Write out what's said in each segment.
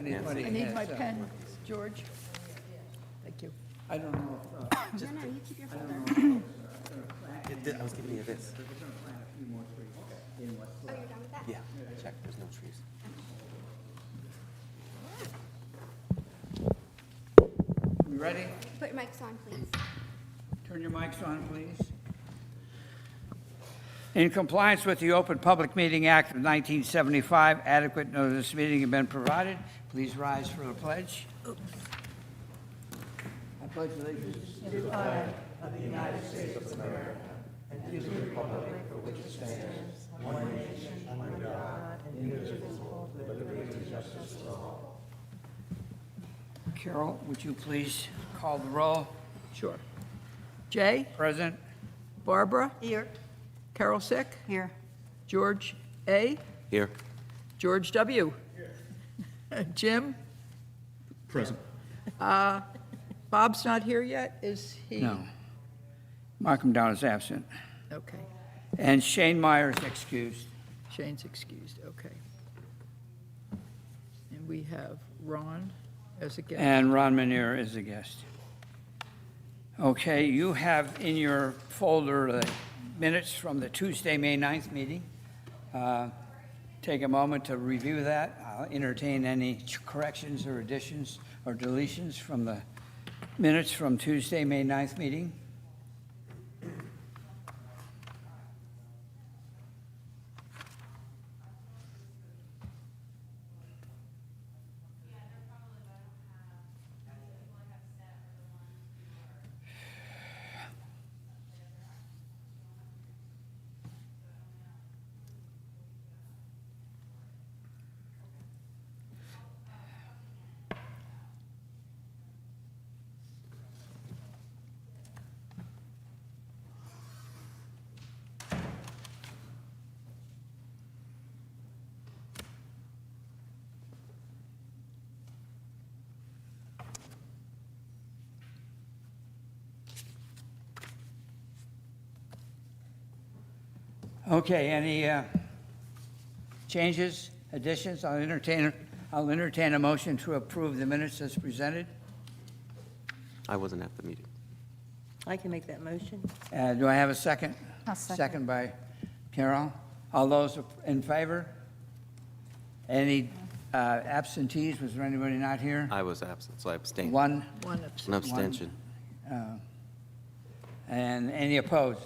anybody I need has, my pen, George. Thank you. I don't know if, No, you keep your folder. I was giving you this. Oh, you're done with that? Yeah, check, there's no trees. we ready? Put your mics on, please. Turn your mics on, please. In compliance with the Open Public Meeting Act of 1975, adequate notice of this meeting has been provided. Please rise for the pledge. I pledge allegiance. Carol, would you please call the roll? Sure. Jay, Present? Barbara? Here. Carol Sick? Here. George A? Here. George W? Jim? Present. Bob's not here yet, is he? No. Mark him down as absent. Okay. And Shane Meyer is excused. Shane's excused, okay. And we have Ron as a guest. And Ron Manier is a guest. Okay, you have in your folder the minutes from the Tuesday, May 9th meeting. Take a moment to review that. I'll entertain any corrections or additions or deletions from the minutes from Tuesday, May 9th meeting. Okay, any changes, additions? I'll entertain a motion to approve the minutes as presented. I wasn't at the meeting. I can make that motion. Do I have a second? I'll second. Second by Carol. All those in favor? Any absentees? Was there anybody not here? I was absent, so I abstained. One, One An absent. abstention. and any opposed?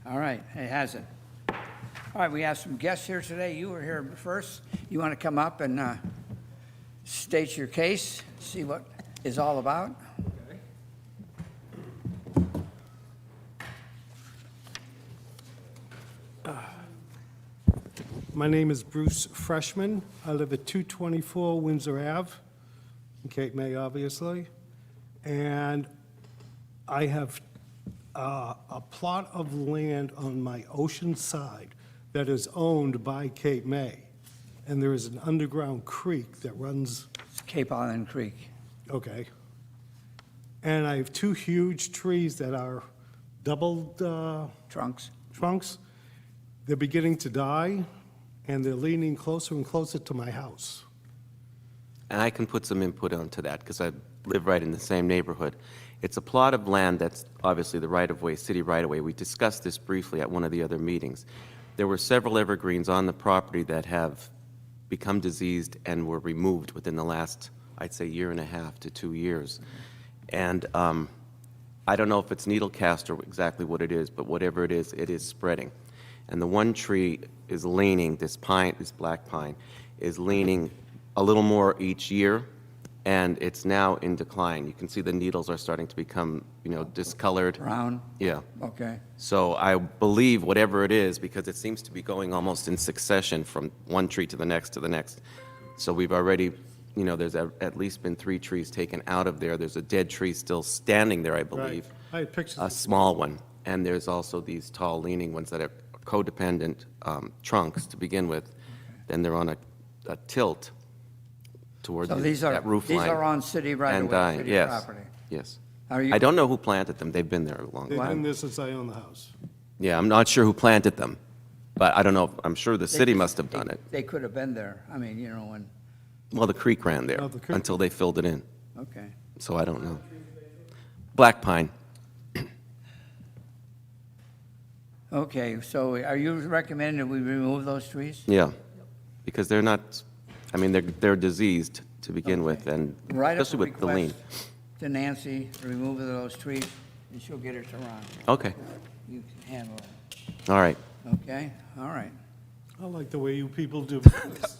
All right, it has it. All right, we have some guests here today. You were here first. You want to come up and state your case, see what it's all about? My name is Bruce Freshman. I live at 224 Windsor Ave, in Cape May, obviously. And I have a plot of land on my ocean side that is owned by Cape May. And there is an underground creek that runs, It's Cape Island Creek. okay. And I have two huge trees that are doubled Trunks? trunks. They're beginning to die, and they're leaning closer and closer to my house. And I can put some input onto that, because I live right in the same neighborhood. It's a plot of land that's obviously the right-of-way, city right-of-way. We discussed this briefly at one of the other meetings. There were several evergreens on the property that have become diseased and were removed within the last, I'd say, year and a half to 2 years. And I don't know if it's needlecast or exactly what it is, but whatever it is spreading. And the one tree is leaning, this pine, this black pine, is leaning a little more each year, and it's now in decline. You can see the needles are starting to become, discolored. Brown? Yeah. Okay. So I believe whatever it is, because it seems to be going almost in succession from one tree to the next to the next. So we've already, there's at least been 3 trees taken out of there. There's a dead tree still standing there, I believe. I had pictures. A small one. And there's also these tall leaning ones that are codependent trunks to begin with. Then they're on a tilt towards So these are, that roof these line. are on city right And away, dying, city yes. property. Yes. Are you? I don't know who planted them. They've been there a long They've been time. there since I own the house. Yeah, I'm not sure who planted them, but I don't know. I'm sure the They city just- must have done it. They could have been there. I mean, when Well, the creek ran there Oh, the creek. until they filled it in, Okay. so I don't know. Black pine. Okay, so are you recommending that we remove those trees? Yeah, because they're not, I mean, they're diseased to begin with, and Write up a especially with the lean. request to Nancy, remove those trees, and she'll get it to Ron. Okay, You can handle it, all right. okay? All right. I like the way you people do business.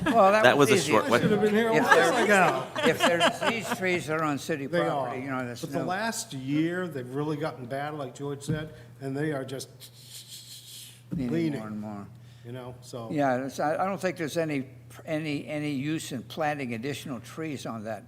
Well, That was a easy. short one. Should have been here a If while they're- ago. If there's, these trees are on city They are. property, you know, that's But the no, last year, they've really gotten bad, like George said, and they are just needing leaning. more and more. you know, so. Yeah, I don't think there's any use in planting additional trees on that.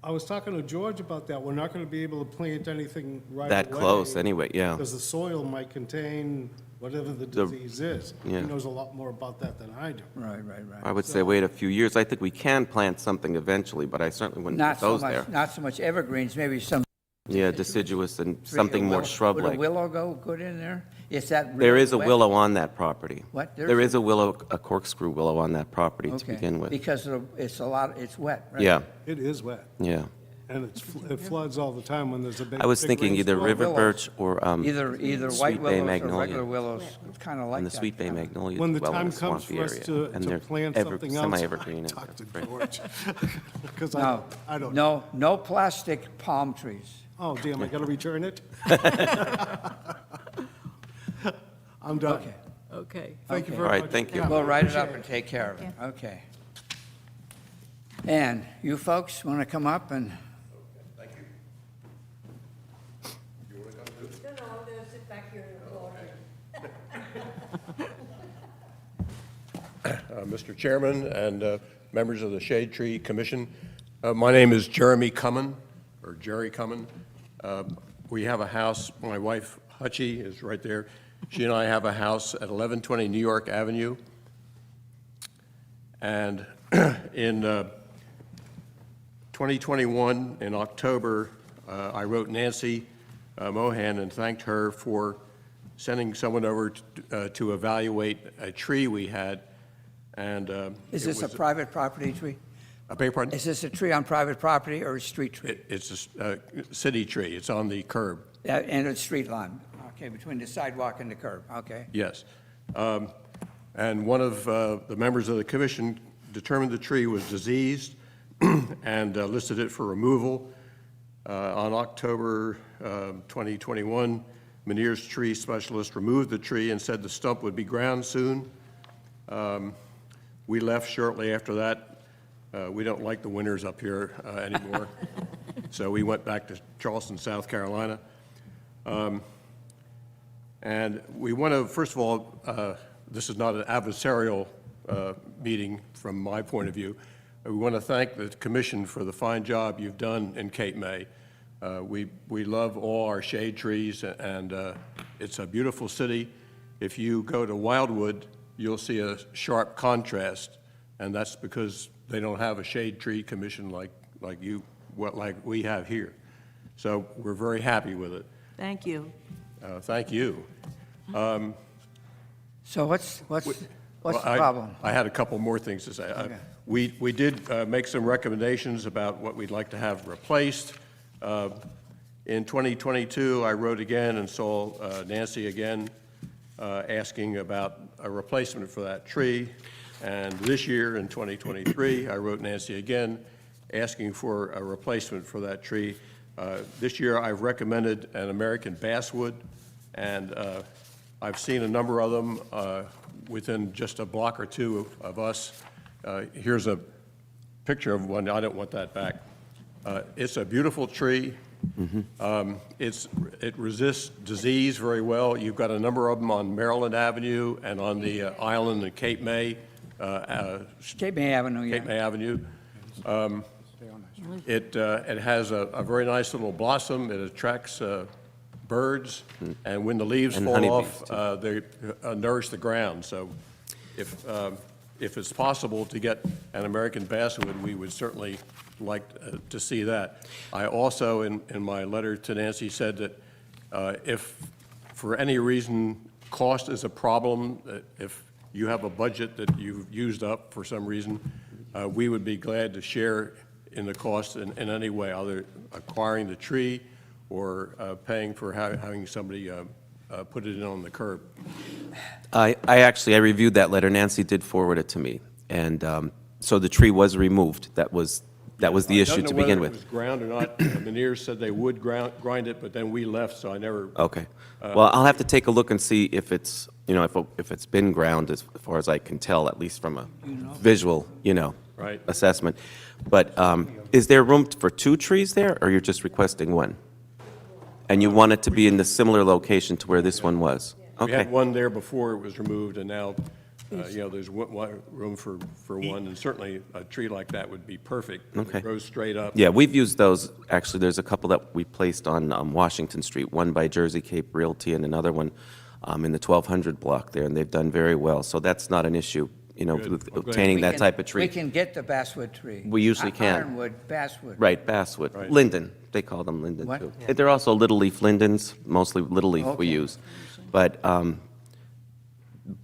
I was talking to George about that. We're not going to be able to plant anything right away. That close, anyway, yeah. Because the soil might contain whatever the The- disease is. yeah. He knows a lot more about that than I do. Right. I would say wait a few years. I think we can plant something eventually, but I certainly wouldn't Not put so those there. much, not so much evergreens, maybe some. Yeah, deciduous and tree, something a more willow. Would a shrub-like. willow go good in there? Is that There really is a wet? willow on that property. What? There is a willow, a corkscrew willow on that property to Okay, begin with. because it's wet, right? Yeah, It is wet, yeah. and it floods all the time when there's a big. I was big thinking either rainstorm. river willows. birch or Either Sweet white Bay willows or magnolia. regular willows, kind of like and that. the Sweet Bay kinda. magnolia When the dwell in time a comes swampy for us area, to and they're plant ever- something else, semi-evergreen I'll and talk to stuff. George. Because No, I don't know. no plastic palm trees. Oh, damn, I got to return it? I'm done. Okay. Okay. Thank you Okay. very All much. right, thank you. Yeah, We'll write it up appreciate and take care of it. Okay. And you folks want to come up and, Mr. Chairman and members of the Shade Tree Commission. My name is Jeremy Cummin, or Jerry Cummin. We have a house, my wife Hutchie is right there. She and I have a house at 1120 New York Avenue. And in 2021, in October, I wrote Nancy Mohan and thanked her for sending someone over to evaluate a tree we had. And is it this a was private property tree? I beg your pardon? Is this a tree on private property or a street tree? It's a city tree. It's on the curb. And a street line? Okay, between the sidewalk and the curb, okay. Yes. And one of the members of the commission determined the tree was diseased and listed it for removal. On October 2021, Meniere's tree specialist removed the tree and said the stump would be ground soon. We left shortly after that. We don't like the winters up here anymore. So we went back to Charleston, South Carolina. And we want to, first of all, this is not an adversarial meeting from my point of view. We want to thank the commission for the fine job you've done in Cape May. We love all our shade trees, and it's a beautiful city. If you go to Wildwood, you'll see a sharp contrast, and that's because they don't have a shade tree commission like we have here. So we're very happy with it. Thank you. Thank you. So what's the Well, I- problem? I had a couple more things to say. Okay. We did make some recommendations about what we'd like to have replaced. In 2022, I wrote again and saw Nancy again, asking about a replacement for that tree. And this year, in 2023, I wrote Nancy again, asking for a replacement for that tree. This year, I've recommended an American basswood, and I've seen a number of them within just a block or two of us. Here's a picture of one. I don't want that back. It's a beautiful tree. It resists disease very well. You've got a number of them on Maryland Avenue and on the island in Cape May, Cape May Avenue, yeah. Cape May Avenue. It has a very nice little blossom. It attracts birds, and when the leaves And fall honeybees, off, they nourish the ground. So if it's possible to get an American basswood, we would certainly like to see that. I also, in my letter to Nancy, said that if for any reason cost is a problem, if you have a budget that you've used up for some reason, we would be glad to share in the cost in any way, either acquiring the tree or paying for having somebody put it in on the curb. I reviewed that letter. Nancy did forward it to me. And so the tree was removed. That was the issue to begin I don't know whether it with. was ground or not. Meneers said they would grind it, but then we left, so I never, Okay. Well, I'll have to take a look and see if it's, if it's been ground, as far as I can tell, at least from a visual, Right. assessment. But is there room for 2 trees there, or you're just requesting 1? And you want it to be in the similar location to where this one was? we had Okay. one there before it was removed, and now, there's room for one, and certainly a tree like that would be perfect. Okay. It grows straight up. Yeah, we've used those. Actually, there's a couple that we placed on Washington Street, one by Jersey Cape Realty and another one in the 1200 block there, and they've done very well. So that's not an issue, Good. with Well, good. obtaining We that can- type of We tree. can get the basswood tree. We usually can. Ironwood, basswood. Right, basswood. Right. Linden, they call them linden, What? too. They're also little leaf lindens, mostly little leaf we Okay. use.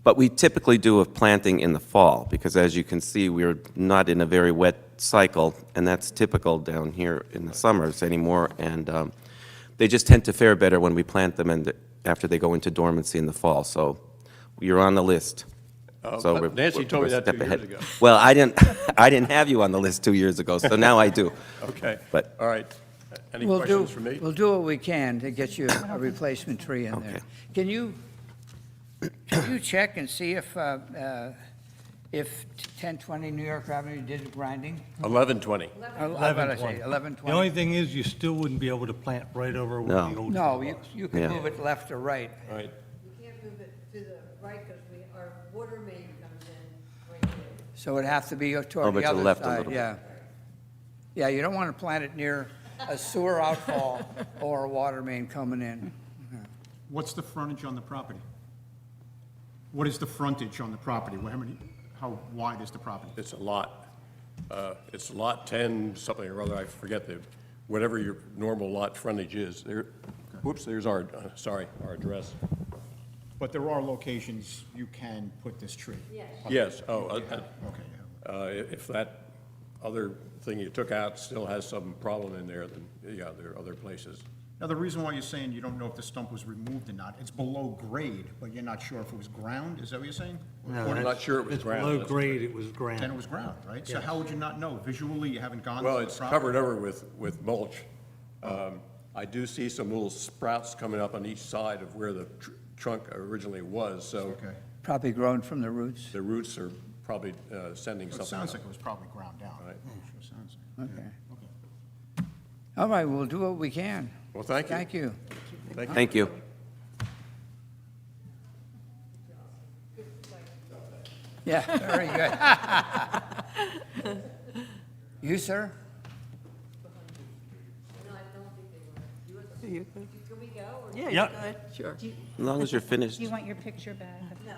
But we typically do a planting in the fall, because as you can see, we're not in a very wet cycle, and that's typical down here in the summers anymore, and they just tend to fare better when we plant them and after they go into dormancy in the fall, so you're on the list. So but we're- Nancy we're- told me we're a that step 2 years ahead. ago. Well, I didn't have you on the list 2 years ago, so now I do. Okay. But- All right. Any We'll do, questions for me? we'll do what we can to get you a replacement tree in there. Okay. Can you check and see if 1020 New York Avenue did grinding? 1120. I better say 1120. The only thing is, you still wouldn't be able to plant right over where No. the old. No, tree you, was. you can Yeah. move it left or right. All right. You can't move it to the right because our water main comes in right there. So it'd have to be Over toward the to the other left a side, little bit. yeah. Yeah, you don't want to plant it near a sewer outfall or a water main coming in. What's the frontage on the property? What is the frontage on the property? How wide is the property? It's a lot. It's lot 10, something or other, I forget whatever your normal lot frontage is. There, whoops, there's our address. But there are locations you can put this tree? Yes. Yes, Okay, yeah. if that other thing you took out still has some problem in there, then, yeah, there are other places. Now, the reason why you're saying you don't know if the stump was removed or not, it's below grade, but you're not sure if it was ground, is that what you're saying? No, I'm not sure it was it's ground, below that's- grade, it was Then it ground. was ground, right? So how would you not know? Visually, you haven't gone to the Well, property? it's covered over with mulch. I do see some little sprouts coming up on each side of where the trunk originally was, so Okay. Probably grown from the roots. the roots are probably sending Well, something. it sounds up. like it was probably ground down. Right. Sure sounds like. Okay. Okay. All right, we'll do what we can. Well, thank you. Thank you. Thank you. Yeah, very good. You, sir? No, I don't think they were. You could- Can we go or? Yeah, Yeah. you could, sure. As long as you're finished. Do you want your picture back? No.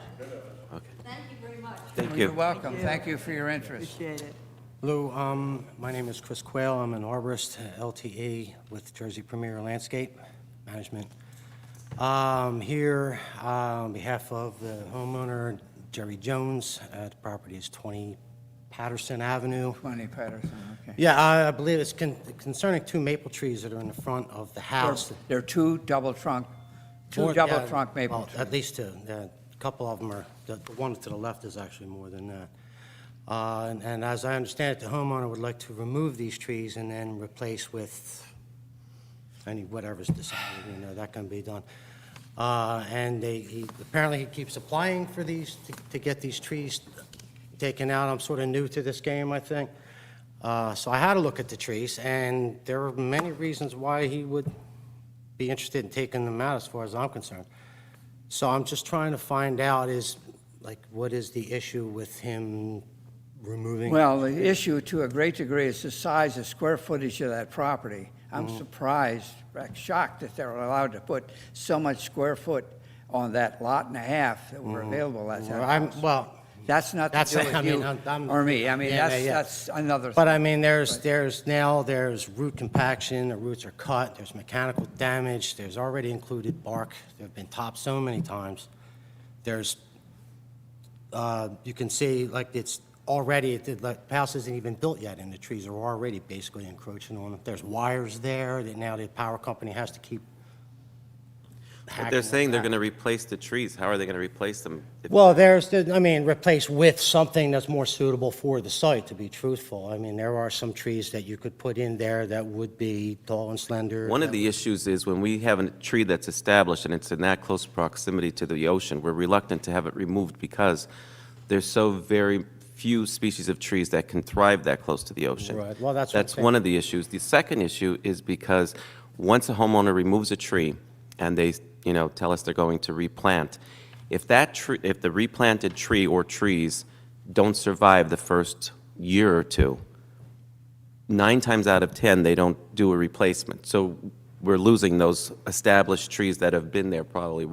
Okay. Thank you very much. Thank You're you. welcome. Thank you for your interest. Appreciate it. Hello, my name is Chris Quayle. I'm an arborist, LTE with Jersey Premier Landscape Management. Here on behalf of the homeowner, Jerry Jones. The property is 20 Patterson Avenue. 20 Patterson, okay. Yeah, I believe it's concerning 2 maple trees that are in the front of the house. There are two double trunk More- yeah, maple well, trees. At least 2. A couple of them are, the one to the left is actually more than that. And as I understand it, the homeowner would like to remove these trees and then replace with whatever's decided, that can be done. And apparently he keeps applying for these, to get these trees taken out. I'm sort of new to this game, I think. So I had a look at the trees, and there are many reasons why he would be interested in taking them out as far as I'm concerned. So I'm just trying to find out what is the issue with him removing? Well, the issue to a great degree is the size, the square footage of that property. I'm surprised, shocked that they're allowed to put so much square foot on that lot and a half that were available at that house. Well, That's not to That's- do with I mean, you I'm- or me. I mean, Yeah, yeah. that's another. but I mean, there's root compaction, the roots are cut, there's mechanical damage, there's already included bark, they've been topped so many times. There's, you can see, it's already, the house isn't even built yet, and the trees are already basically encroaching on it. There's wires there that now the power company has to keep But hacking they're them saying they're back. going to replace the trees. How are they going to replace them? Well, replace with something that's more suitable for the site, to be truthful. I mean, there are some trees that you could put in there that would be tall and slender. One of the issues is when we have a tree that's established and it's in that close proximity to the ocean, we're reluctant to have it removed because there's so very few species of trees that can thrive that close to the ocean. Right. Well, that's what I'm That's saying. one of the issues. The second issue is because once a homeowner removes a tree and they, tell us they're going to replant, if the replanted tree or trees don't survive the first year or two, 9 times out of 10, they don't do a replacement. So we're losing those established trees that have been there probably,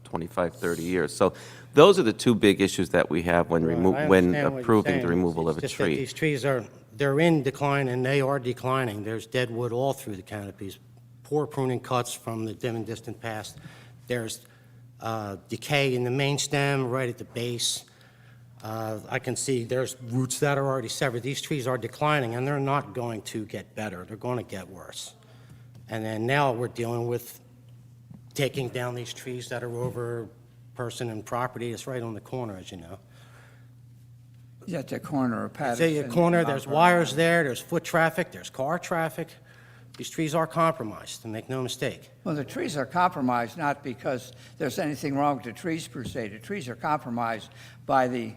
25, 30 years. So those are the two big issues that we have when Right, I when understand what you're approving the saying. removal of a It's just that tree. these trees they're in decline, and they are declining. There's dead wood all through the canopies, poor pruning cuts from the dim and distant past. There's decay in the main stem, right at the base. I can see there's roots that are already severed. These trees are declining, and they're not going to get better. They're going to get worse. And then now we're dealing with taking down these trees that are over person and property. It's right on the corner, as you know. Is that the corner of Patterson? Say a corner, and there's Mount wires Vernon? there, there's foot traffic, there's car traffic. These trees are compromised, and make no mistake. Well, the trees are compromised not because there's anything wrong with the trees per se. The trees are compromised by the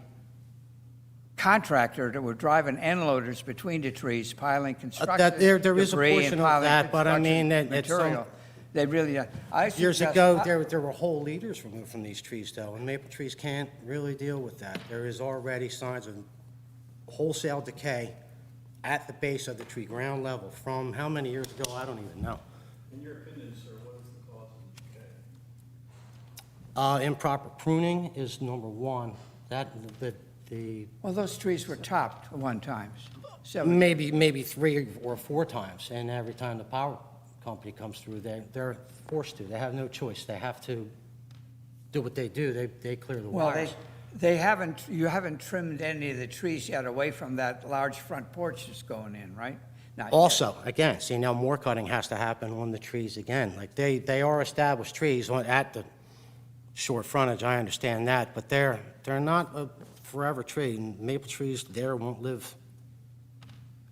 contractor that were driving end loaders between the trees, piling construction there is a debris and portion of piling that, but I construction mean, at some- material. They really, I Years suggest- ago, there were whole leaders removed from these trees, though, and maple trees can't really deal with that. There is already signs of wholesale decay at the base of the tree, ground level, from how many years ago, I don't even know. In your opinion, sir, what is the cause of decay? Improper pruning is number one. The Well, those trees were topped at one time. Seven- maybe 3 or 4 times, and every time the power company comes through, they're forced to. They have no choice. They have to do what they do. They clear the Well, wires. you haven't trimmed any of the trees yet away from that large front porch that's going in, right? Not yet. Also, again, see, now more cutting has to happen on the trees again. Like, they are established trees at the short frontage, I understand that, but they're not a forever tree, and maple trees there won't live.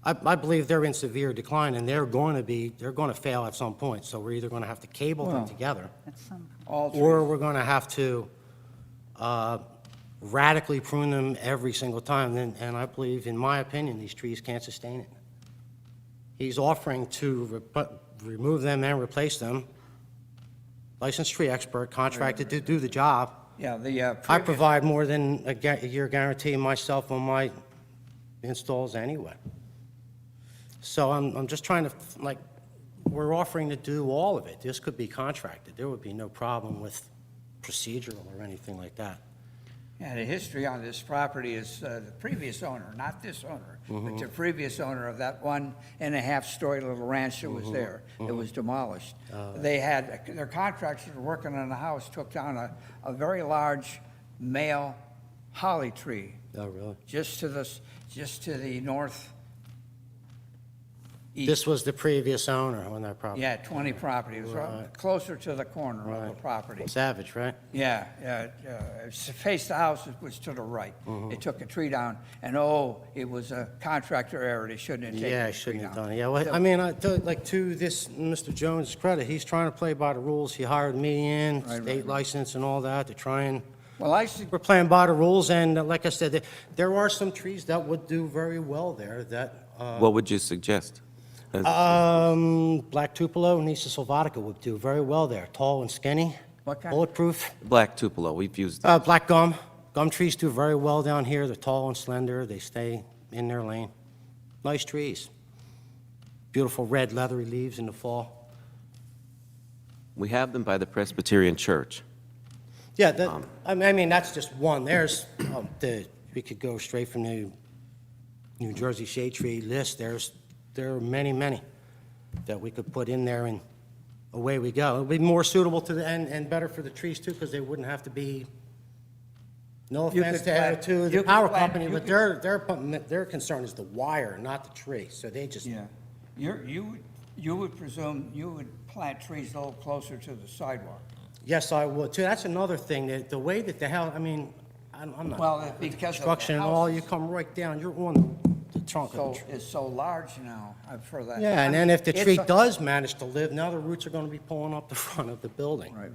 I believe they're in severe decline, and they're going to fail at some point, so we're either going to have to cable them Well, together, All trees. or we're going to have to radically prune them every single time, and I believe, in my opinion, these trees can't sustain it. He's offering to remove them and replace them. Licensed tree expert, contracted to do the job. Yeah, the I previous- provide more than a year guarantee myself on my installs anyway. So I'm just trying to, we're offering to do all of it. This could be contracted. There would be no problem with procedural or anything like that. Yeah, the history on this property is the previous owner, not this owner, but the previous owner of that 1.5-story little ranch that was there. It was demolished. They had, their contractors were working on the house, took down a very large male holly tree Oh, really? just to the north east. This was the previous owner on that property? Yeah, 20 property. It was Right. closer to the corner of the Right. property. Savage, right? Yeah, faced the house, it was to the right. They took a tree down, and it was a contractor error, they shouldn't have taken Yeah, I the tree shouldn't have down. done it. Yeah, well, I mean, to this Mr. Jones' credit, he's trying to play by the rules. He hired me in, Right, state right. license and all that, to try and, Well, we're playing by the rules, and like I said, there are some trees that would do very well there that, What would you suggest? Black Tupelo, Nisa sylvatica would do very well there, tall and skinny, What kind? bulletproof. Black Tupelo, we've used, Black gum. Gum trees do very well down here. They're tall and slender. They stay in their lane. Nice trees. Beautiful red leathery leaves in the fall. we have them by the Presbyterian Church. Yeah, I mean, that's just one. We could go straight from the New Jersey shade tree list. There are many, many that we could put in there, and away we go. It would be more suitable to and better for the trees, too, because they wouldn't have to be No You offense could to plant- to you the could power plant- company, you but their concern is the wire, not the tree, so they just, Yeah. You would presume, you would plant trees a little closer to the sidewalk. yes, I would, too. That's another thing, that the way that the house, I mean, I'm not. Well, because of the Construction and all, you houses. come right down, you're on the trunk of So, the tree. it's so large now, I've heard that. Yeah, and then if the It's tree a- does manage to live, now the roots are gonna be pulling up the front of the building. Right.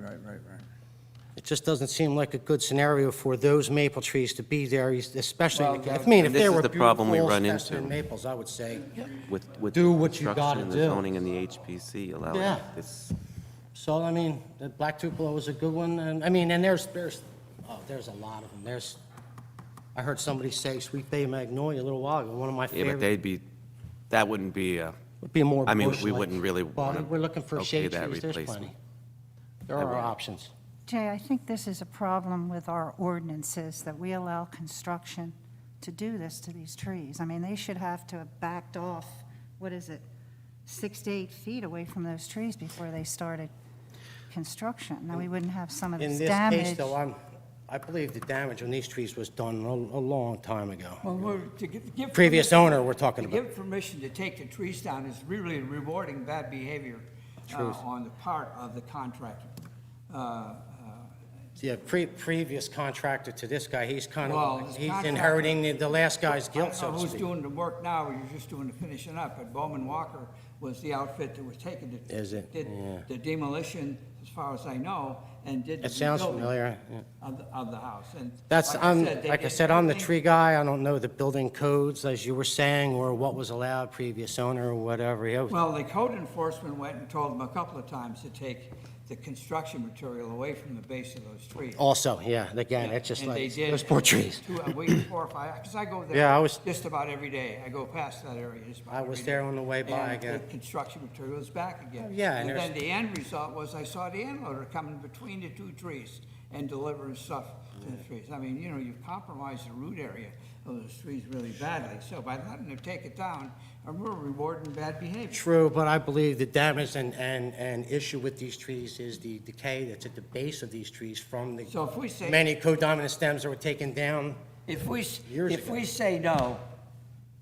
It just doesn't seem like a good scenario for those maple trees to be there, especially, Well, I mean, if this they is were the problem we beautiful run into. specimen maples, I would say. With Do what you construction gotta and the do. zoning and the HPC allowing Yeah. this. So, I mean, the black tupelo is a good one, and, I mean, and there's a lot of them. I heard somebody say Sweet Bay Magnolia a little while ago, one of my Yeah, favorite. but that wouldn't be, Would be more I mean, we bush-like. wouldn't really But wanna we're looking for okay shade that trees, there's replacement. plenty. There are options. Jay, I think this is a problem with our ordinances, that we allow construction to do this to these trees. I mean, they should have to have backed off, 6 to 8 feet away from those trees before they started construction. Now, we wouldn't have some of In this this damage. case, though, I believe the damage on these trees was done a long time ago. Well, to give Previous permission- owner we're talking To about. give permission to take the trees down is really rewarding bad behavior on the part of the contractor. Yeah, previous contractor to this guy, he's kind Well, of, this he's contractor- inheriting the last guy's I guilt, don't so know to who's speak. doing the work now, or you're just doing the finishing up, but Bowman Walker was the outfit that was taking the. Is it? Did Yeah. the demolition, as far as I know, and did the It sounds rebuilding familiar, yeah. of the house, and. That's, like I I'm, said, they like I did said, I'm the everything- tree guy, I don't know the building codes, as you were saying, or what was allowed, previous owner, or whatever. Well, the code enforcement went and told them a couple of times to take the construction material away from the base of those trees. Also, yeah, again, it's just And they like, did. those poor trees. A week, 4 or 5, because I go there. Yeah, I was- Just about every day. I go past that area just about I every was day. there on the way by And again. the construction material is back again. Oh, yeah, and And there's- then the end result was I saw the end loader coming between the two trees and delivering stuff to the trees. I mean, you've compromised the root area of those trees really badly. So by letting them take it down, we're rewarding bad behavior. True, but I believe the damage and issue with these trees is the decay that's at the base of these trees from So if we the say. many codominant stems that were taken down. If we, Years if ago. we say no,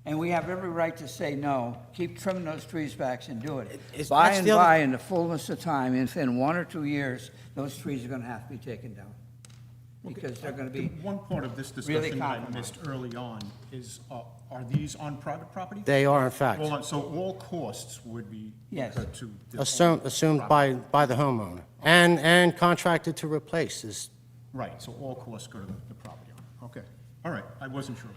and we have every right to say no, keep trimming those trees back and do it. It's- By that's and the other- by, in the fullness of time, within 1 or 2 years, those trees are gonna have to be taken down. Because they're gonna be, One part of this really discussion that I compromised. missed early on is, are these on private property? They are, in fact, Well, so all costs would be Yes. incurred to this assumed by the homeowner and contracted to replace is, Right, so all costs go to the property owner. Okay, all right, I wasn't sure.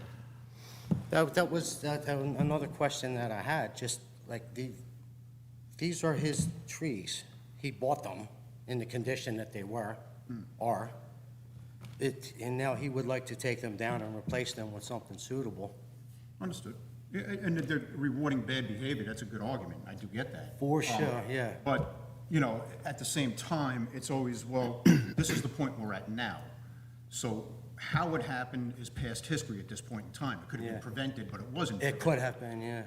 that was another question that I had, just like these are his trees. He bought them in the condition that they are. And now he would like to take them down and replace them with something suitable. Understood. Yeah, and they're rewarding bad behavior, that's a good argument, I do get that. For sure, yeah. But, at the same time, it's always, well, this is the point we're at now. So how it happened is past history at this point in time. It could have Yeah. been prevented, but it wasn't. It could have been, yeah.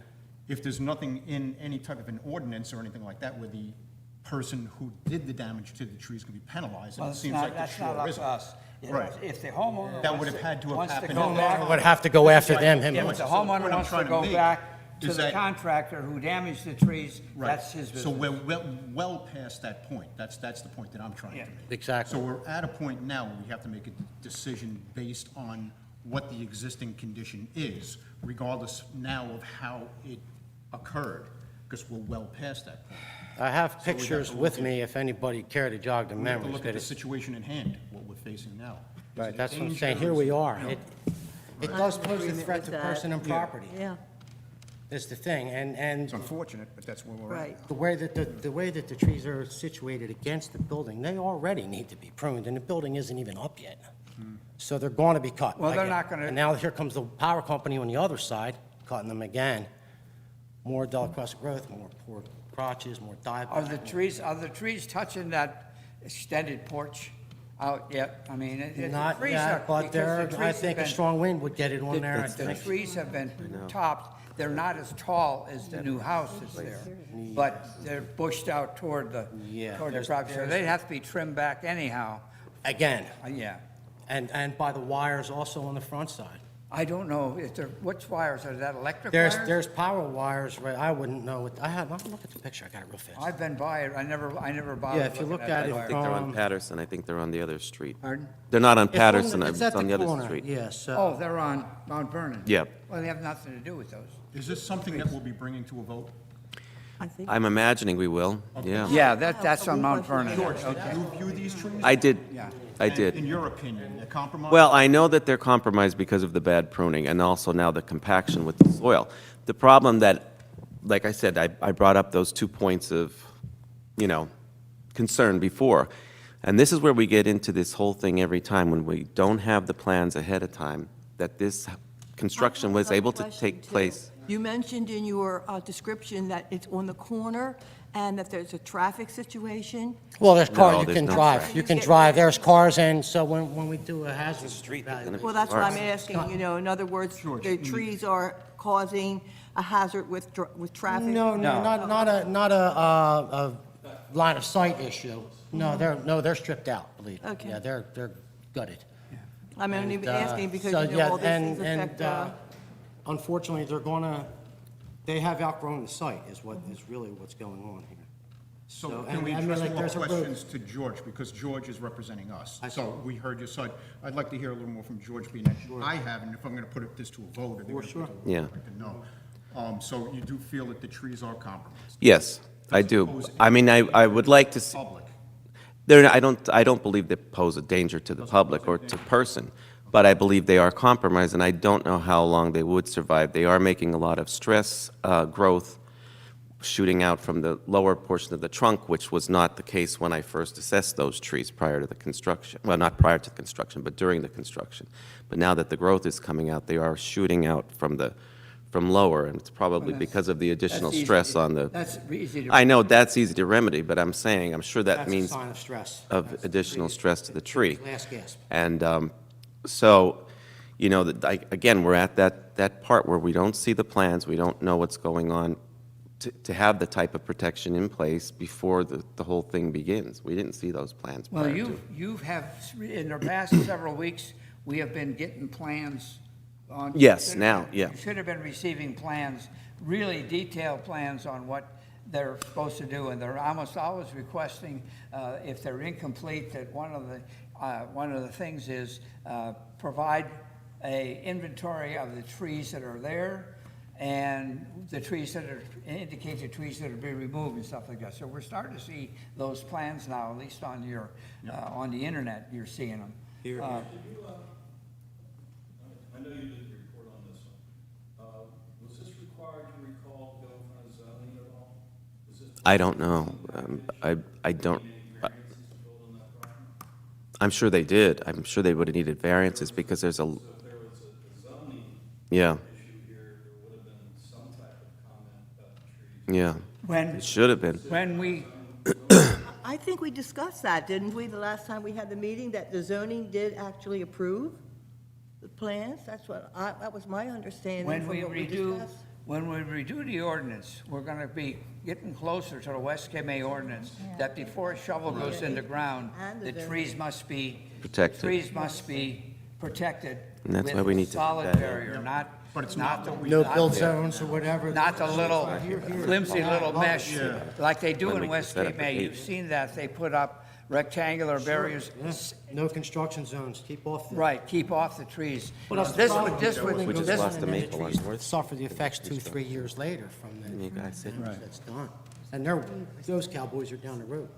If there's nothing in any type of an ordinance or anything like that where the person who did the damage to the trees can be penalized, and well, it it's seems not, like there that's sure not up isn't. to us. Right. If the homeowner. That wants would have had to have wants happened go in back- Would have to go after them, him. If the So the homeowner point I'm wants to trying to go make back to is the that- contractor who damaged the trees, Right. that's his So business. we're well past that point. That's the point that I'm trying to Yeah. make. Exactly. So we're at a point now where we have to make a decision based on what the existing condition is, regardless now of how it occurred, because we're well past that point. I have So we have pictures to with look me if anybody care to jog the We have to memories. look but at the it's- situation in hand, what we're facing now. Is Right, it that's what I'm danger? saying, here we are. You know, It does pose a agreement threat with to that. person and property, Yeah, is the thing, and It's unfortunate, but that's where we're at. right. the way that the trees are situated against the building, they already need to be pruned, and the building isn't even up yet. So they're going to be cut. Well, they're again. not gonna- And now here comes the power company on the other side, cutting them again. More delicacy growth, more poor crotches, more dieback. Are the trees touching that extended porch out yet? I mean, the Not trees yet, are. but because there, the trees I have think a been- strong wind would get it on there. I The think. trees have been topped, they're not as tall as the new house that's there, but they're bushed out toward the Yeah, property, so there's- they'd have to be trimmed back anyhow, Again, yeah. And by the wires also on the front side. I don't know, if there, which wires, are that electric There's, wires? there's power wires, right, I wouldn't know, let me look at the picture, I got it real fast. I've been by it, I never bothered Yeah, if you looking look at at that it wire. I think they're on Um, Patterson, I think they're on the other street. Pardon? They're not on It's on Patterson, it's it's at on the other corner, street. yes. Oh, they're on Mount Vernon? Yep. Well, they have nothing to do with those. Is this something that we'll be bringing to a vote? I think. I'm imagining we will, yeah. Yeah, that's on Mount Vernon. George, did you view these trees? I did, Yeah. I And did. In your opinion, a compromise? Well, I know that they're compromised because of the bad pruning and also now the compaction with the soil. The problem that, like I said, I brought up those 2 points of, concern before. And this is where we get into this whole thing every time, when we don't have the plans ahead of time, that this construction was able to take place. You mentioned in your description that it's on the corner and that there's a traffic situation. Well, there's No, cars, you there's can no drive, traffic. you can drive, there's cars, and so when we do a hazard. Well, that's what I'm asking, in other words, the trees are causing a hazard with traffic? No, not a line of sight issue. No, they're stripped out, believe me. Okay. Yeah, they're gutted. I'm only And, asking because, so, yeah, all these things affect, unfortunately, they have outgrown the site, is really what's going on here. So and can we I mean, address like, more there's a road- questions to George, because George is representing us. I see. So we heard your side. I'd like to hear a little more from George, being that I haven't, if I'm going to put this to a vote, or they're going to put it to a vote, Yeah. I'd like to know. So you do feel that the trees are compromised? Yes, I do. I mean, I would like to see, Public. I don't believe they pose a danger to the public or to person, but I believe they are compromised, and I don't know how long they would survive. They are making a lot of stress growth shooting out from the lower portion of the trunk, which was not the case when I first assessed those trees prior to the construction. Well, not prior to the construction, but during the construction. But now that the growth is coming out, they are shooting out from lower, and it's probably because of the additional That's easy stress to- on the. That's easy to. I know that's easy to remedy, but I'm saying, I'm sure that That's a means sign of stress. of That's additional the- stress to the tree. Last gasp. And so, again, we're at that part where we don't see the plans, we don't know what's going on, to have the type of protection in place before the whole thing begins. We didn't see those plans Well, prior to. you have, in the past several weeks, we have been getting plans on. Yes, now, yeah. You should have been receiving plans, really detailed plans on what they're supposed to do, and they're almost always requesting, if they're incomplete, that one of the things is, provide a inventory of the trees that are there, and the trees that are, indicate the trees that are being removed and stuff like that. So we're starting to see those plans now, at least on your, on the internet, you're seeing them. Did you, I know you did the report on this one. Was this required to recall Bill from the zoning at all? Was this I don't know. I don't, any variances to build on that property? I'm sure they did. I'm sure they would have needed variances because there's a, So if there was a zoning yeah, issue here, there would have been some type of comment about the trees. yeah. When, It should have been. when we, I think we discussed that, didn't we, the last time we had the meeting, that the zoning did actually approve the plans? That was my understanding when from we what we redo, discussed. when we redo the ordinance, we're gonna be getting closer to the West KMA ordinance, that before a shovel goes in the ground, And the the zoning. trees must be. Protected. Trees must be protected. And that's with why we need to do solid that. barrier, But it's not the. No not build the- zones or whatever. Not the little flimsy little mesh, like they do When we in can West set up Cape May. the You've seen that, they put up rectangular barriers. Yes, no construction zones, keep off the. Right, keep off the trees. That's the This problem. would, this Building would, We just goes this, lost on the and then maple trees on North Suffer the effects 2-3 years later from You the, guys said. that's done. And those cowboys are down the road.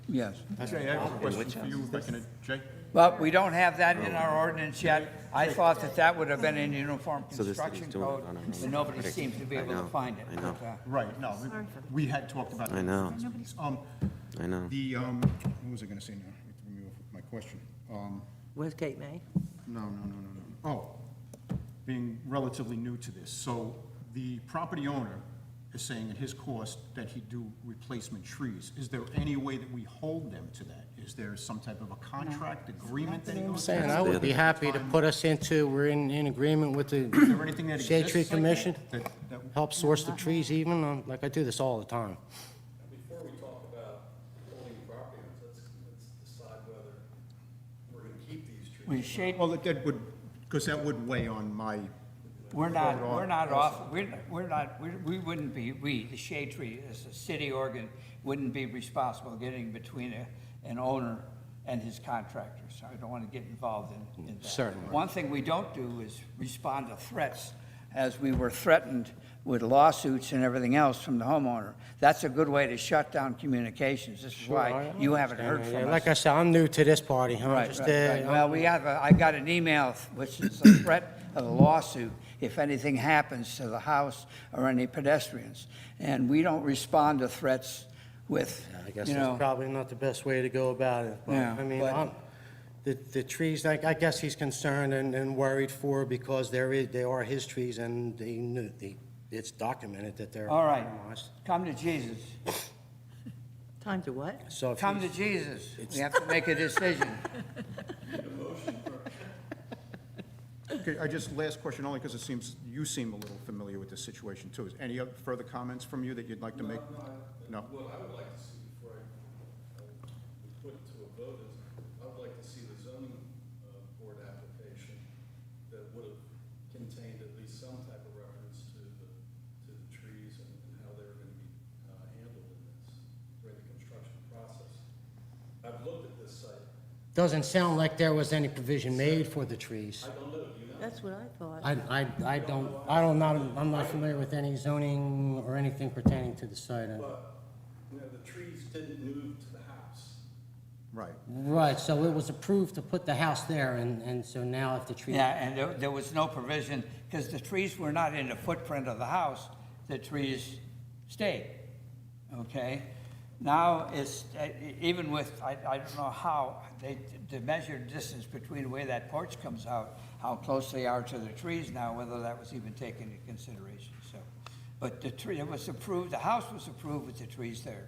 yes. That's Jay, the I have a problem. question for you, if I can, Jay? But we don't have that in our ordinance yet. I thought that that would have been in uniform So this construction city's doing it code, on our own. but nobody seems to be I able to know, find it. I know. But, Right, no, we had talked about. I know. Um, I know. what was I gonna say now? You threw me off with my question. West Cape May? No. Oh, being relatively new to this, so the property owner is saying at his cost that he do replacement trees. Is there any way that we hold them to that? Is there some type of a contract agreement that he I'm goes? saying, I would be happy to put us into, we're in agreement with Is the there anything that Shade exists Tree like that? Commission, That- help source the trees even, like I do this all the time. Before we talk about holding property owners, let's decide whether we're gonna keep these trees. We shade, Well, that would, because that would weigh on my, we're not off, we wouldn't be, the shade tree, as a city organ, wouldn't be responsible getting between an owner and his contractor, so I don't want to get involved in that. Certainly. One thing we don't do is respond to threats, as we were threatened with lawsuits and everything else from the homeowner. That's a good way to shut down communications. This is why you haven't heard from us. Like I said, I'm new to this party. I'm Right, just, right. Well, I got an email, which is a threat of a lawsuit if anything happens to the house or any pedestrians. And we don't respond to threats with, I guess you that's know, probably not the best way to go about it. But, Yeah, I mean, but- the trees, I guess he's concerned and worried for because they are his trees and it's documented that they're all right, compromised. come to Jesus. Time to what? So if Come to he's- Jesus. We have to make a decision. okay, last question, only because you seem a little familiar with this situation too. Is any other further comments from you that you'd like to make? No? What I would like to see before I put it to a vote is, I would like to see the zoning board application that would have contained at least some type of reference to the trees and how they were going to be handled in this, during the construction process. I've looked at this site. Doesn't sound like there was any provision made for the trees. I don't know, do you know? That's what I thought. I'm not familiar with any zoning or anything pertaining to the site. But, the trees didn't move to the house. Right. Right, so it was approved to put the house there, and so now if the trees... Yeah, and there was no provision, because the trees were not in the footprint of the house, the trees stayed, okay? Now, it's, even with, I don't know how, the measured distance between the way that porch comes out, how close they are to the trees now, whether that was even taken into consideration, so. But the tree, it was approved, the house was approved with the trees there,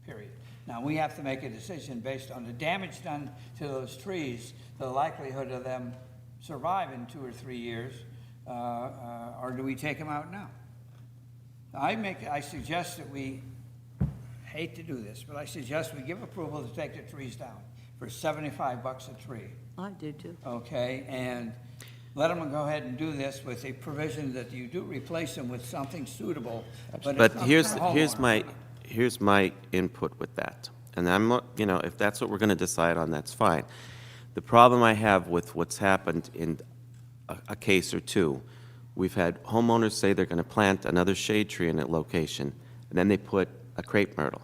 period. Now, we have to make a decision based on the damage done to those trees, the likelihood of them surviving 2 or 3 years, or do we take them out now? I suggest that we, hate to do this, but I suggest we give approval to take the trees down for $75 a tree, I did too. okay? And let them go ahead and do this with a provision that you do replace them with something suitable, but But it's up to here's, the here's homeowner. here's my input with that. And I'm, not- if that's what we're going to decide on, that's fine. The problem I have with what's happened in a case or two, we've had homeowners say they're going to plant another shade tree in a location, and then they put a crepe myrtle,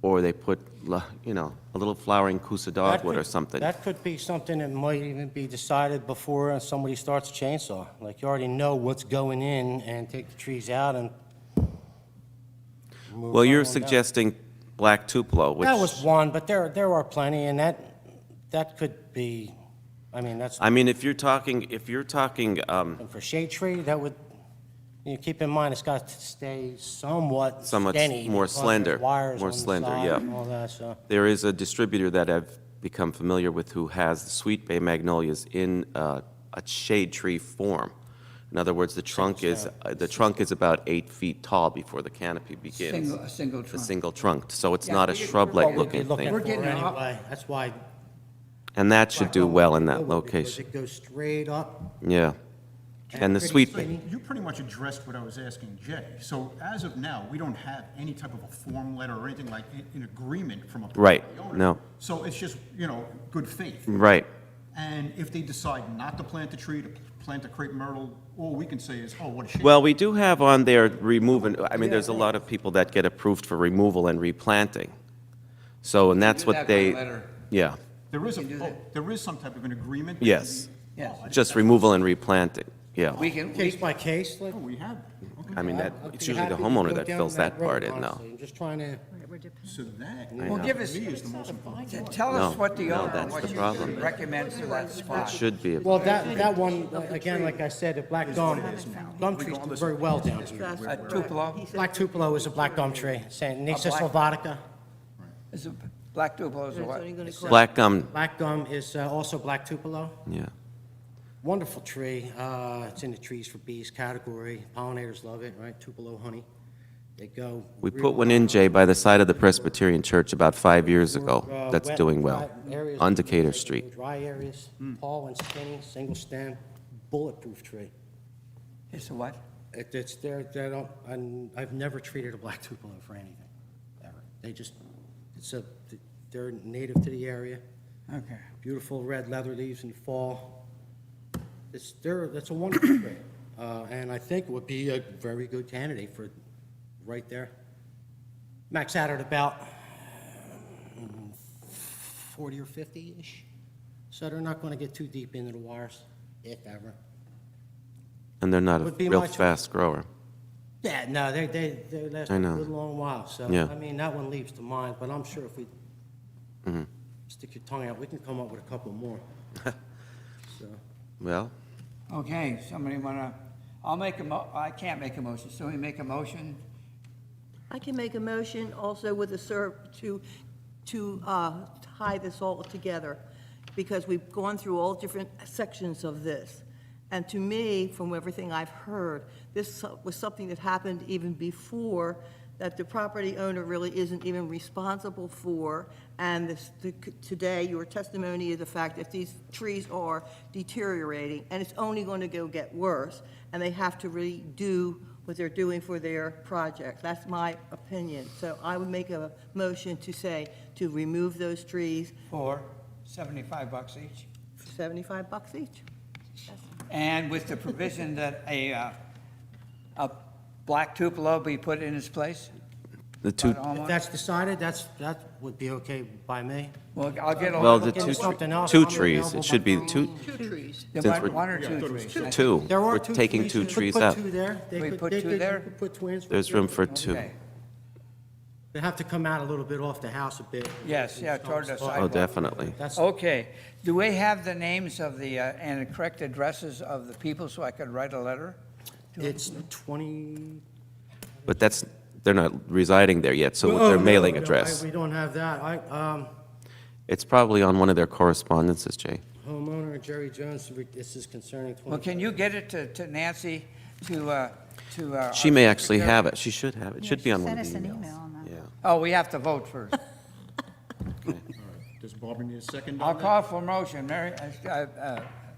or they put, a little flowering Coosa dogwood or something. That could be something that might even be decided before somebody starts a chainsaw. Like, you already know what's going in, and take the trees out and move Well, you're on down. suggesting black tupelo, which... That was one, but there are plenty, and that could be, that's, I mean, if you're talking, and for shade tree, that would, keep in mind, it's got to stay somewhat Somewhat skinny. more because there's slender, wires more on the slender, side yeah. and all that, so. there is a distributor that I've become familiar with who has the Sweet Bay magnolias in a shade tree form. In other words, the trunk is about 8 feet tall before the canopy begins. A single A trunk. single trunk, so it's Yeah, not a we get- shrub-like What we'd be looking looking thing. We're for getting up. anyway. That's why. And that should do well in that Because location, it goes straight up. yeah. And the pretty Sweet skinny. Bay, You pretty much addressed what I was asking Jay. So as of now, we don't have any type of a form letter or anything like an agreement from a Right, property owner. no. So it's just, good faith. right. And if they decide not to plant the tree, to plant a crepe myrtle, all we can say is, oh, what a shame. Well, we do have on there removing, there's a lot of people that get approved for removal and replanting. So, and that's Do what that by they, letter. yeah, There is we can do that. there is some type of an agreement. that yes. Yes. Just removal and replanting, yeah. We can, Case by case, like. Oh, we have. Okay. I mean, that, I'd it's be usually the happy to homeowner go that down fills that road, part in, though. honestly. I'm just trying to, So that, well, give us, is the most important. tell us No, what the no, owner, that's what the you problem. recommend for that It spot. should be, well, that one, again, like I said, the black gum trees do very well down here. A tupelo, He said- Black tupelo is a black gum tree, Nisa black- sylvatica. is a black tupelo is a It's what? only gonna cost- black gum, Black gum is also black tupelo. yeah. Wonderful tree. It's in the trees for bees category. Pollinators love it, right? Tupelo honey. They go. We real put one in, Jay, by the side of the Presbyterian Church about 5 years ago. That's wet, doing well. dry areas, On Decatur they go Street. Dry areas, tall and skinny, single stem, bulletproof tree. It's a what? It's, they don't, and I've never treated a black tupelo for anything, ever. They just, they're native to the area, Okay. beautiful red leather leaves in the fall. That's a wonderful tree. And I think it would be a very good candidate for, right there. Max out at about 40 or 50-ish. So they're not going to get too deep into the wires, if ever. And they're not a Would be real my choice. fast grower. Yeah, no, they last I a know. good long while, so, Yeah. I mean, that one leaves to mind, but I'm sure if we Mhm. stick your tongue out, we can come up with a couple more. So, Well, Okay, somebody wanna, I can't make a motion, so we make a motion? I can make a motion also with to tie this all together, because we've gone through all different sections of this. And to me, from everything I've heard, this was something that happened even before, that the property owner really isn't even responsible for. And today, your testimony is the fact that these trees are deteriorating, and it's only going to get worse, and they have to redo what they're doing for their project. That's my opinion. So I would make a motion to say, to remove those trees, For $75 each? for $75 each. And with the provision that a black tupelo be put in its place? the two, By the homeowner? if that's decided, that would be okay by me. Well, I'll get a. well, the Look into two, something else. two I'm trees. available It should be by two, Two trees. Yeah, since we're- one or two trees? two. There are We're two taking trees. two You could trees put out. two there. They We could- put they two could- there? You could put twins. There's room for two. Okay. They have to come out a little bit off the house a bit. Yes, yeah, toward the Oh, sidewalk. definitely. That's, Okay, do we have the names of the, and the correct addresses of the people so I could write a letter? it's 20. But they're not residing there yet, so with their Oh, no, mailing no, address. We don't have that. It's probably on one of their correspondences, Jay. Homeowner Jerry Jones, this is concerning 20. Well, can you get it to Nancy to? She may actually have it. She should have it. It should be on one Send of us the an emails. email on that. Yeah. Oh, we have to vote first. Does Barbara need a second I'll on that? call for a motion.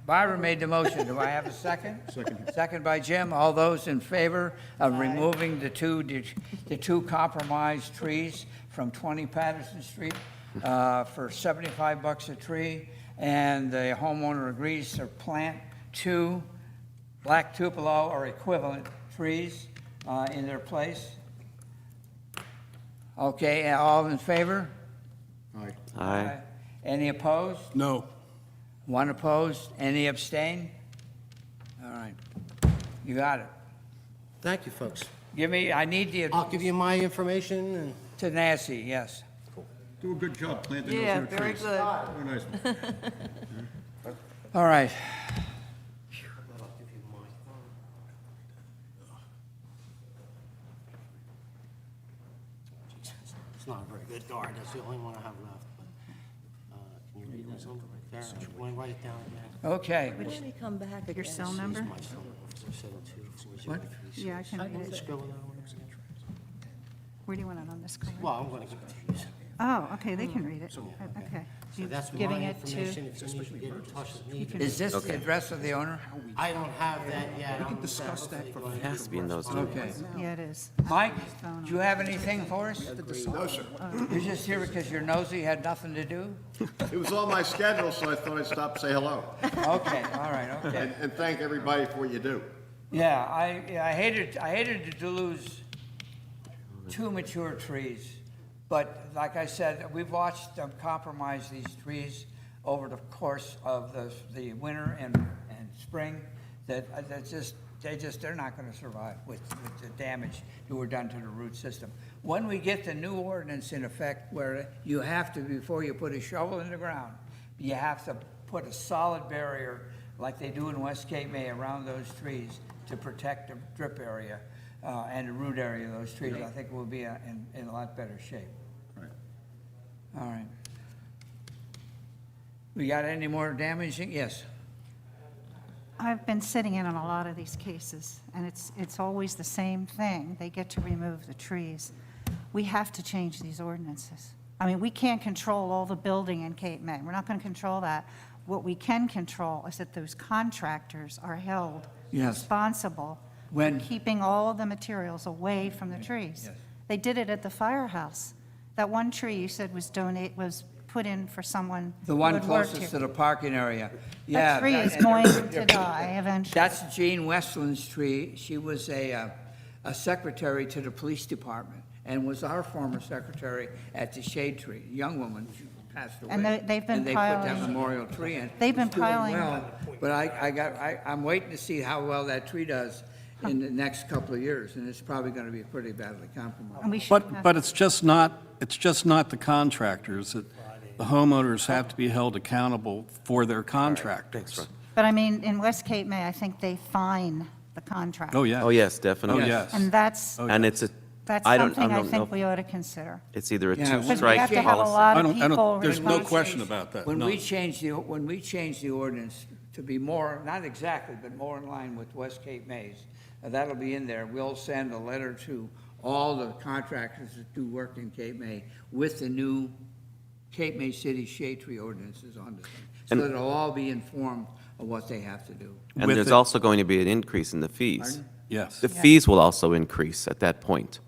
Byron made the motion. Do I have a second? Second. Second by Jim. All those in favor of removing the two compromised trees from 20 Patterson Street for $75 a tree, and the homeowner agrees to plant 2 black tupelo or equivalent trees in their place? Okay, all in favor? Aye. Aye. Any opposed? No. One opposed? Any abstain? All right. You got it. Thank you, folks. I need the, I'll give you my information and. to Nancy, yes. Do a good job planting those Yeah, new trees. very good. Very nice. All right. It's not a very good guard, that's the only one I have left, but, can you read this number right there? You want to write it down again? Okay. When did he come back again? Your cell number? My cell number is 072-403. Yeah, I can read Let's it. go with that one again. Where do you want it on this card? Well, I'm going to give it to you. Oh, okay, they can read it. Okay. So You that's giving my it to, information, if you need to get in touch with me. Is this the address of the owner? I don't have that yet. We can discuss that for It has to be in those. Okay. yeah, it is. Mike, Phone do you have anything for us? No, sir. You're just here because you're nosy, had nothing to do? It was on my schedule, so I thought I'd stop and say hello. Okay, all right, okay. And thank everybody for what you do. Yeah, I hated to lose 2 mature trees, but like I said, we've watched them compromise these trees over the course of the winter and spring, they're not gonna survive with the damage that were done to the root system. When we get the new ordinance in effect where you have to, before you put a shovel in the ground, you have to put a solid barrier like they do in West Cape May around those trees to protect the drip area and the root area of those trees, I think we'll be in a lot better shape. Right. All right. We got any more damaging? Yes. I've been sitting in on a lot of these cases, and it's always the same thing. They get to remove the trees. We have to change these ordinances. I mean, we can't control all the building in Cape May. We're not going to control that. What we can control is that those contractors are held Yes. responsible for When- keeping all of the materials away from the trees. Yes. They did it at the firehouse. That one tree you said was put in for someone The who one had worked closest here. to the parking area. Yeah. That tree is and- going to die eventually. That's Jean Westland's tree. She was a secretary to the police department and was our former secretary at the Shade Tree. Young woman, she passed away. And they've been And they put that piling- memorial tree in. They've been It's doing piling- well, But I'm waiting to see how well that tree does in the next couple of years, and it's probably gonna be pretty badly compromised. And we should have- But it's just not the contractors. The homeowners have to be held accountable for their contractors. But I mean, in West Cape May, I think they fine the contract. Oh, yeah. Oh, yes, Oh, definitely. yes. And that's And it's a, That's I don't something I know, think we ought to consider. it's either a Yeah, Because we two-strike have to have a policy. lot I of don't- people there's no responsible. question about that, When no. we change the ordinance to be more, not exactly, but more in line with West Cape Mays, that'll be in there. We'll send a letter to all the contractors that do work in Cape May with the new Cape May City Shade Tree ordinances on this thing. So And- that it'll all be informed of what they have to do. And With there's it- also going to be an increase in the fees. Pardon? Yes. The fees will also increase at that point.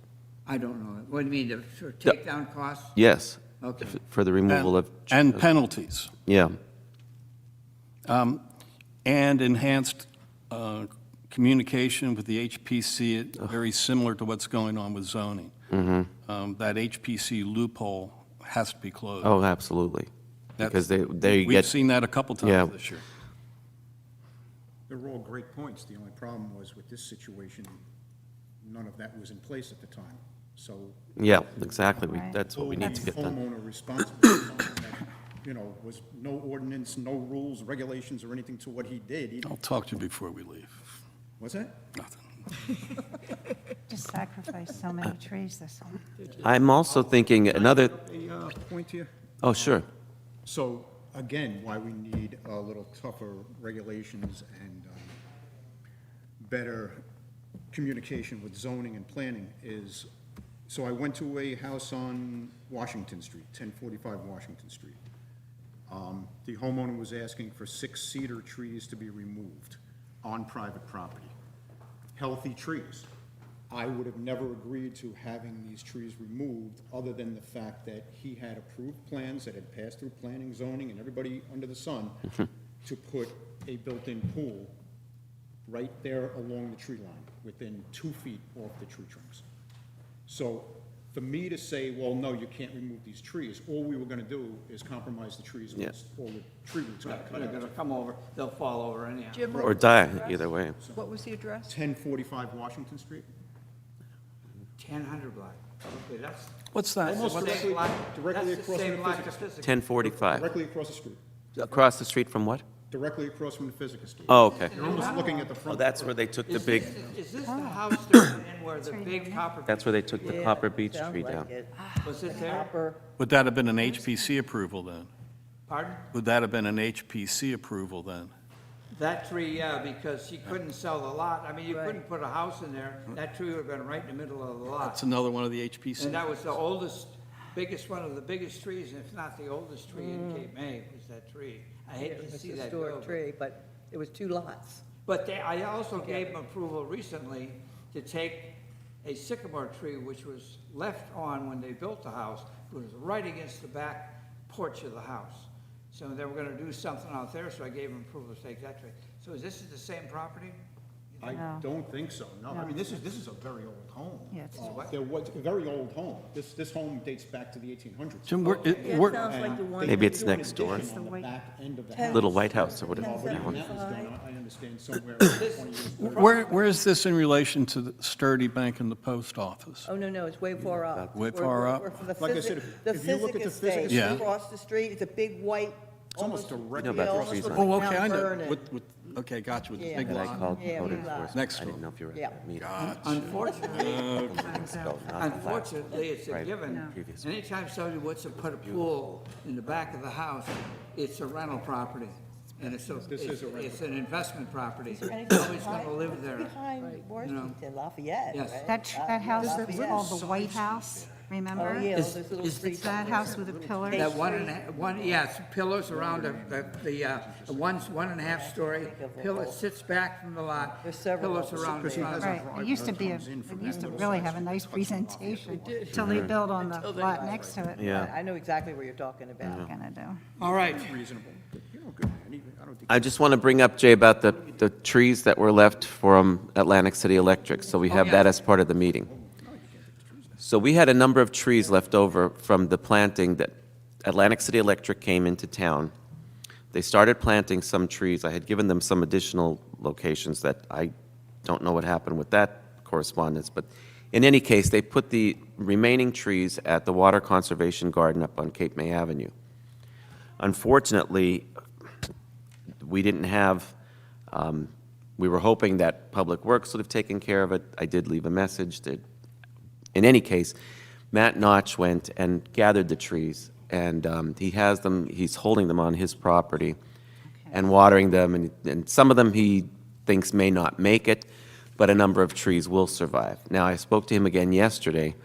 I don't know. What do you mean, the for takedown costs? Yes. Okay. For the removal of. And penalties. Yeah. And enhanced communication with the HPC, very similar to what's going on with zoning. That HPC loophole has to be closed. Oh, absolutely. Because they We've get, seen that a couple Yeah. times this year. They're all great points. The only problem was with this situation, none of that was in place at the time. So yeah, exactly. Right. That's what we need to get done. homeowner responsible for something that, was no ordinance, no rules, regulations, or anything to what he did. I'll talk to you before we leave. What's that? Nothing. Just sacrificed so many trees this summer. I'm also thinking another, A point here? oh, sure. So, again, why we need a little tougher regulations and better communication with zoning and planning is, so I went to a house on Washington Street, 1045 Washington Street. The homeowner was asking for 6 cedar trees to be removed on private property. Healthy trees. I would have never agreed to having these trees removed, other than the fact that he had approved plans that had passed through planning, zoning, and everybody under the sun to put a built-in pool right there along the tree line, within 2 feet off the tree trunks. So for me to say, well, no, you can't remove these trees, all we were gonna do is compromise the trees Yeah. once all the tree roots got cut They're out. gonna come over, they'll fall over anyhow. Jim, Or die, either way. what was the address? 1045 Washington Street? 1000 block. Okay, that's. What's that? Almost That's the directly- same lot- directly that's the across same from lot Physics. to Physics. 1045. Directly across the street. Across the street from what? Directly across from the Physics Street. Oh, okay. You're almost looking at the Oh, front. that's where they took the big, Is this the house they're in where the big copper? that's where they took the Copper Beech tree down. Was it there? Would that have been an HPC approval then? Pardon? Would that have been an HPC approval then? That tree, yeah, because she couldn't sell the lot. I mean, you couldn't put a house in there. That tree would have been right in the middle of the lot. That's another one of the HPC. And that was the oldest, biggest, one of the biggest trees, if not the oldest tree in Cape May, was that tree. I hate to see that go. but it was 2 lots. But I also gave them approval recently to take a sycamore tree, which was left on when they built the house. It was right against the back porch of the house. So they were gonna do something out there, so I gave them approval to take that tree. So is this the same property? I No. don't think so, no. I No. mean, this is a very old home. Yeah, it's- There was a very old home. This home dates back to the 1800s. Jim, Yeah, it sounds like the one. Maybe it's next door. Addition on the back end of the house. Little White House or whatever. When that one. that was done, I understand somewhere around 20 years ago. where is this in relation to the Sturdy Bank and the post office? Oh, no, it's way far up. Way far up? We're for the Like I said, if you look at the estate, Physics Yeah. across the street, it's a big white, It's almost almost. directly about the almost trees looks on it. like Oh, okay, I Mount know. Vernon. Okay, got you, with the Yeah. big And I lot. called Yeah, code we enforcement. Next I didn't door. know if you were Yeah. at the meeting. Unfortunately, it's a Right. given. Previous. Anytime somebody wants to put a pool in the back of the house, it's a rental property. And it's it's an investment property. Is there anything Nobody's gonna live there. Behind Washington, Lafayette, Yes. right? That house that's called the White House, remember? Oh, yeah, Is- those little is- streets. It's that house with the pillars. That yes, pillars around the 1.5 story, pillar sits back from the lot, There's several pillars of them. around the front. Right, it used to be, it used to really have a nice presentation, till they built on the lot next to it. Yeah. I know exactly what you're talking about. What are you gonna do? All right, Reasonable. You know, good, man. I don't think. I just want to bring up, Jay, about the trees that were left from Atlantic City Electric, so we have that as part of the meeting. So we had a number of trees left over from the planting that Atlantic City Electric came into town. They started planting some trees. I had given them some additional locations that I don't know what happened with that correspondence, but in any case, they put the remaining trees at the Water Conservation Garden up on Cape May Avenue. Unfortunately, we didn't have, we were hoping that Public Works would have taken care of it. I did leave a message that, in any case, Matt Notch went and gathered the trees, and he has them, he's holding them on his property and watering them, and some of them he thinks may not make it, but a number of trees will survive. Now, I spoke to him again yesterday.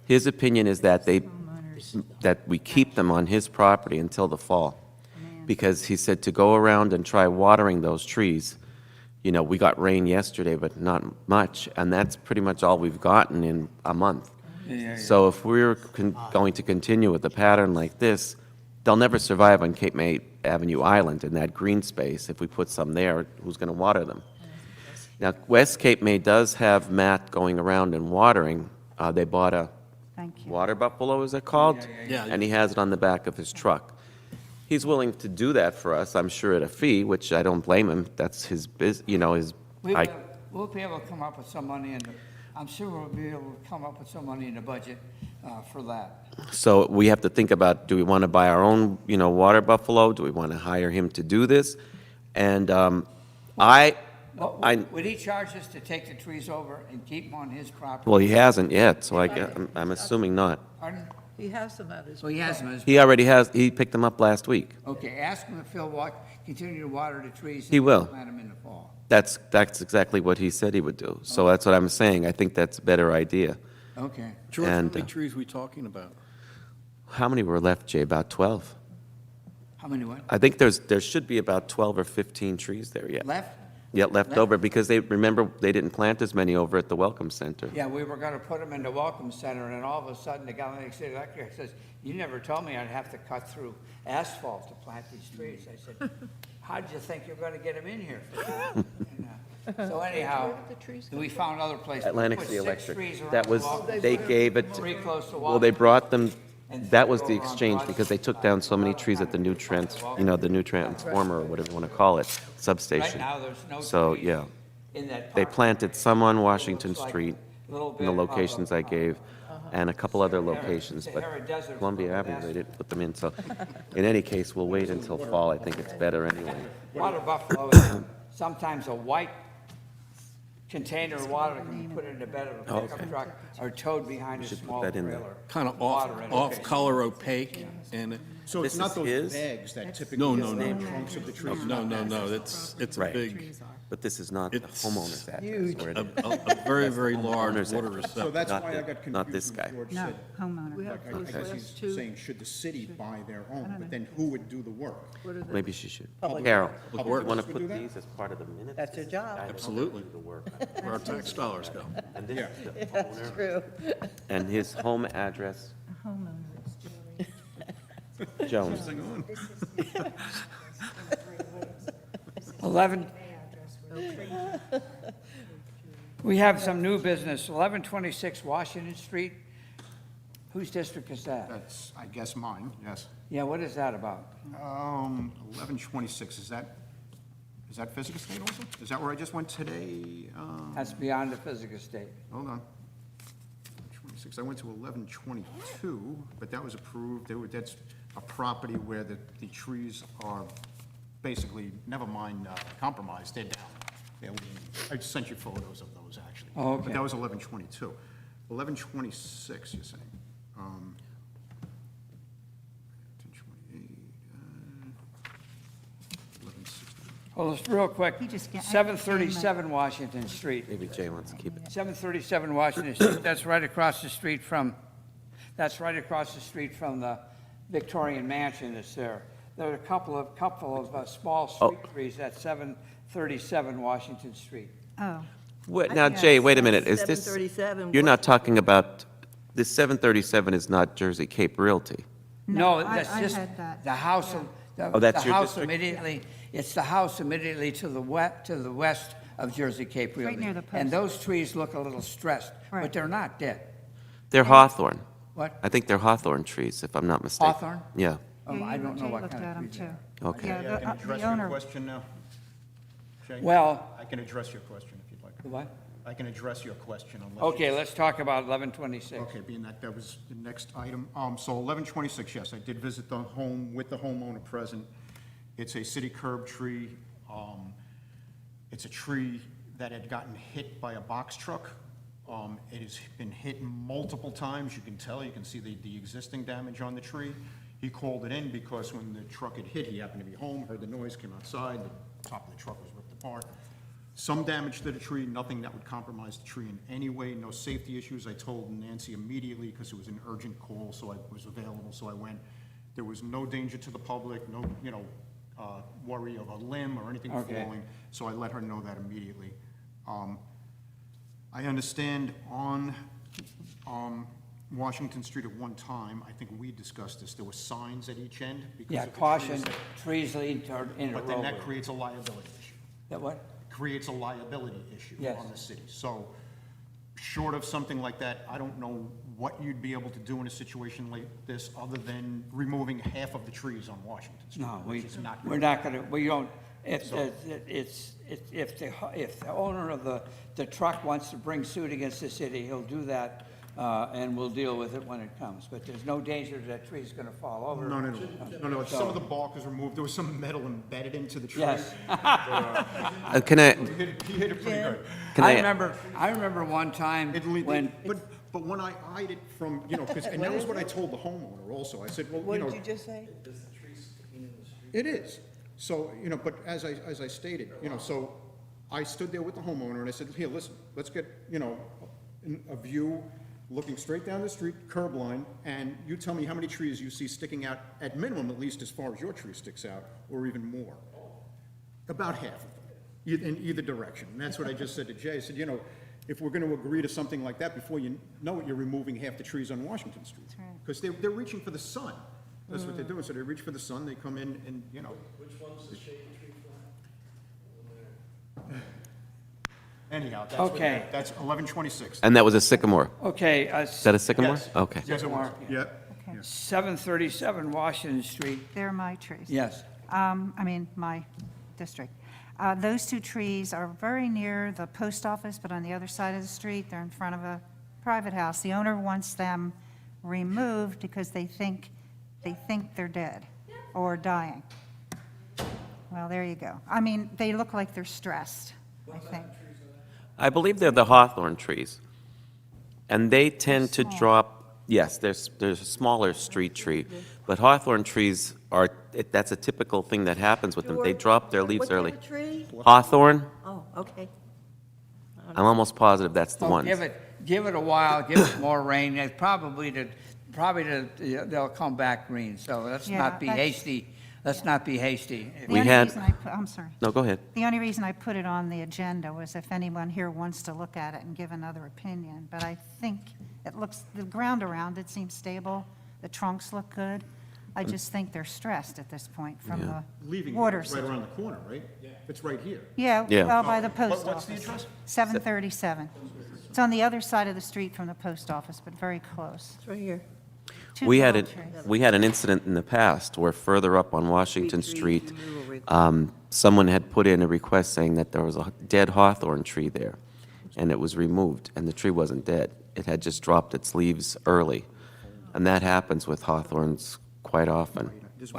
His opinion is that that we keep them on his property until the fall, because he said to go around and try watering those trees, you know, we got rain yesterday, but not much, and that's pretty much all we've gotten in a month. So if we're going to continue with a pattern like this, they'll never survive on Cape May Avenue Island in that green space. If we put some there, who's going to water them? Now, West Cape May does have Matt going around and watering. They bought a Thank you. water buffalo, is it called? Yeah. And he has it on the back of his truck. He's willing to do that for us, I'm sure, at a fee, which I don't blame him. That's his you know, his, we'll be able to come up with some money I'm sure we'll be able to come up with some money in the budget for that. So we have to think about, do we want to buy our own, you know, water buffalo? Do we want to hire him to do this? And Would he charge us to take the trees over and keep them on his property? well, he hasn't yet, so I'm assuming not. Pardon? He has some at his. So he has them as, He already has, he picked them up last week. okay, ask him if he'll continue to water the trees. He will. And plant them in the fall. That's exactly what he said he would do. So that's what I'm saying. I think that's a better idea. Okay. George, how And, many trees are we talking about? How many were left, Jay? About 12? How many what? I think there should be about 12 or 15 trees there yet. Left? Yeah, left Left? over, because remember, they didn't plant as many over at the Welcome Center. Yeah, we were gonna put them in the Welcome Center, and then all of a sudden, the guy in the city electric says, you never told me I'd have to cut through asphalt to plant these trees. I said, how'd you think you're gonna get them in here? And, so anyhow, we found other places. Atlantic Put City 6 Electric. trees around That the was, Welcome they Center, gave it, pretty close to well, they Welcome. brought them, And that was the go around exchange, Broad because they took down so many trees at the new the new transformer, or whatever you want to call it, Right substation. now, there's no So, trees yeah. in that They park. planted some on Washington Looks like Street, a little in the bit of locations I gave, and a couple other locations, but Sahara Desert's Columbia full of Avenue, they asphalt. didn't put them in, so, in any case, we'll wait until fall, I think it's better anyway. Water buffalo is sometimes a white container of water that can be put in the bed of a pickup truck or towed behind a should put small that in there. trailer. Kind of Water in it. off-color opaque, and, So it's This not is those his? bags that typically No, go no, around no. trunks of the trees? no, it's a Right. big, But this is not the It's homeowner's address. where it a is. a very, very large Homeowner's water address. So receptacle. that's Not why I the- got not this confused when guy. George No, said, homeowner. I guess he's saying, should the city buy their own? But then who would do the work? Maybe she should. Public Carol, Public you Works want to would put do that? these as part of the minutes? That's their job. I don't Absolutely. do the work. Where our tax dollars go. And this is the That's owner, true. and his home address, Homeowner. Jones. 11, we have some new business, 1126 Washington Street. Whose district is that? That's, I guess, mine, yes. Yeah, what is that about? 1126, is that Physical State also? Is that where I just went today? That's beyond the physical state. Hold on. 26, I went to 1122, but that was approved. That's a property where the trees are basically, never mind compromised, they're down. I sent you photos of those, actually. Oh, okay. But that was 1122. 1126, you're saying? 1128, 1160. Well, it's real quick, He just can't- 737 Washington Street. Maybe Jay wants to keep it. 737 Washington Street, that's right across the street from the Victorian mansion that's there. There are a couple of small street trees at 737 Washington Street. Oh, Now, Jay, wait a minute, is this, 737 you're not talking about, this 737 is not Jersey Cape Realty? No, I that's just had that. the house, Oh, that's the your house district? immediately, it's the house immediately to the west of Jersey Cape Realty. near the And post. those trees look a little stressed, but Right. they're not dead. They're hawthorn. What? I think they're hawthorn trees, if I'm not mistaken. Hawthorn? Yeah. I Yeah, don't know Jay what looked kind at of 'em trees too. they are. Okay. Yeah, I can the address owner- your question now. Jay? Well, I can address your question if you'd like. what? I can address your question unless. Okay, let's talk about 1126. Okay, being that was the next item. So 1126, yes, I did visit the home with the homeowner present. It's a city curb tree. It's a tree that had gotten hit by a box truck. It has been hit multiple times. You can tell, you can see the existing damage on the tree. He called it in because when the truck had hit, he happened to be home, heard the noise, came outside, the top of the truck was ripped apart. Some damage to the tree, nothing that would compromise the tree in any way, no safety issues. I told Nancy immediately because it was an urgent call, so I was available, so I went. There was no danger to the public, no, worry of a limb or anything Okay. falling, so I let her know that immediately. I understand on Washington Street at one time, I think we discussed this, there were signs at each end. because Yeah, of the caution, trees. trees lead toward in a But then that roadway. creates a liability issue. That what? Creates a liability issue Yes. on the city. So, short of something like that, I don't know what you'd be able to do in a situation like this, other than removing half of the trees on Washington Street, No, which is not. we're not gonna, we don't, if the owner of the truck wants to bring suit against the city, he'll do that, and we'll deal with it when it comes. But there's no danger that tree's gonna fall over. No, some of the bark was removed, there was some metal embedded into the tree. Yes. Can I, He hit it pretty good. can I I, remember one time It le- when, But when I eyed it from, because, and that was what I told the homeowner also, I said, well, What did you just say? it is. So, but as I stated, so I stood there with the homeowner and I said, here, listen, let's get, a view looking straight down the street, curb line, and you tell me how many trees you see sticking out, at minimum, at least as far as your tree sticks out, or even more. About half of them, in either direction. And that's what I just said to Jay. I said, if we're going to agree to something like that, before you know it, you're removing half the trees on Washington Street. That's right. Because they're reaching for the sun. That's what they're doing. So they reach for the sun, they come in and, Which one's the shade tree flag? anyhow, that's what, Okay. that's 1126. and that was a sycamore. okay, Is that a sycamore? Yes. Okay. Yes, it was. Yeah. Okay. 737 Washington Street, They're my trees. yes. My district. Those two trees are very near the post office, but on the other side of the street, they're in front of a private house. The owner wants them removed because they think they're dead or dying. Well, there you go. They look like they're stressed, I think. I believe they're the hawthorn trees. And they tend to Small. drop, yes, there's a smaller street tree, but hawthorn trees are, that's a typical thing that happens with them. They George, drop their leaves what kind early. of tree? Hawthorn, Oh, okay. I'm almost positive that's the Oh, one. give it a while, give it more rain, and probably they'll come back green, so let's Yeah, not be that's- hasty. Let's not be hasty. The We only had- reason I'm sorry. No, go ahead. The only reason I put it on the agenda was if anyone here wants to look at it and give another opinion. But I think it looks, the ground around it seems stable, the trunks look good. I just think they're stressed at this point from Yeah. the Leaving water. it right around the corner, right? It's right here. Yeah, Yeah. well, by the post What's the office. address? 737. It's on the other side of the street from the post office, but very close. It's right here. Two We had tall it, trees. we had an incident in the past where further up on Washington Tree Street, removal request. someone had put in a request saying that there was a dead hawthorn tree there, and it was removed, and the tree wasn't dead. It had just dropped its leaves early. And that happens with hawthorns quite often,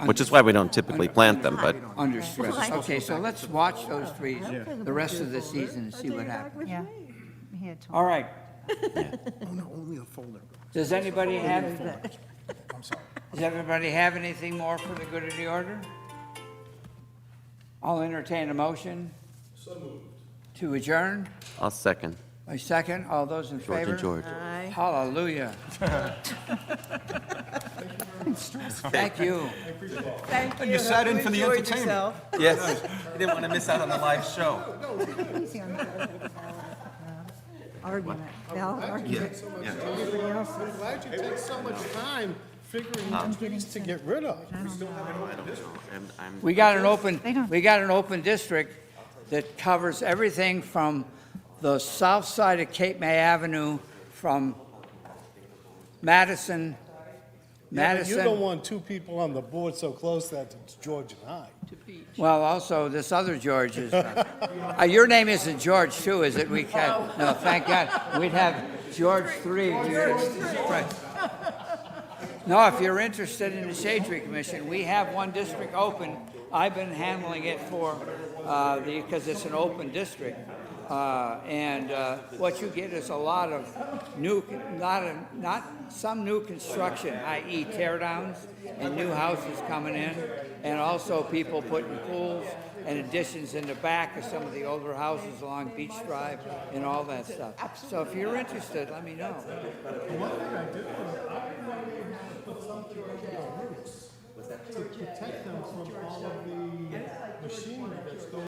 which is why we don't typically plant them, but Under stress. Okay, so let's watch those trees the rest of the season and see what happens. Yeah. He had told All right, Oh, no, only the folder. does anybody have anything more for the good of the order? I'll entertain a motion So moved. to adjourn. I'll second. My second, all those in George favor? and George. Hallelujah. Thank you. Thank you. You sat in for the Enjoyed entertainment. yourself. Yes, I didn't want to miss out on the live show. Easy on the argument. They'll argue it. Everybody else is. Why'd you take so much time figuring I'm out getting trees to get rid of? I don't know. We got an open, They don't- we got an open district that covers everything from the south side of Cape May Avenue, from Madison, Yeah, but you don't Madison, want two people on the board so close that it's George and I. well, also this other George is, your name isn't George too, is it? We can, no, thank God. We'd have George 3 here. Right. No, if you're interested in the Shade Tree Commission, we have one district open. I've been handling it for, because it's an open district. And what you get is a lot of new, not some new construction, i.e. tear downs and new houses coming in, and also people putting pools and additions in the back of some of the older houses along Beach Drive and all that stuff. So if you're interested, let me know. To protect them from all of the machinery that's going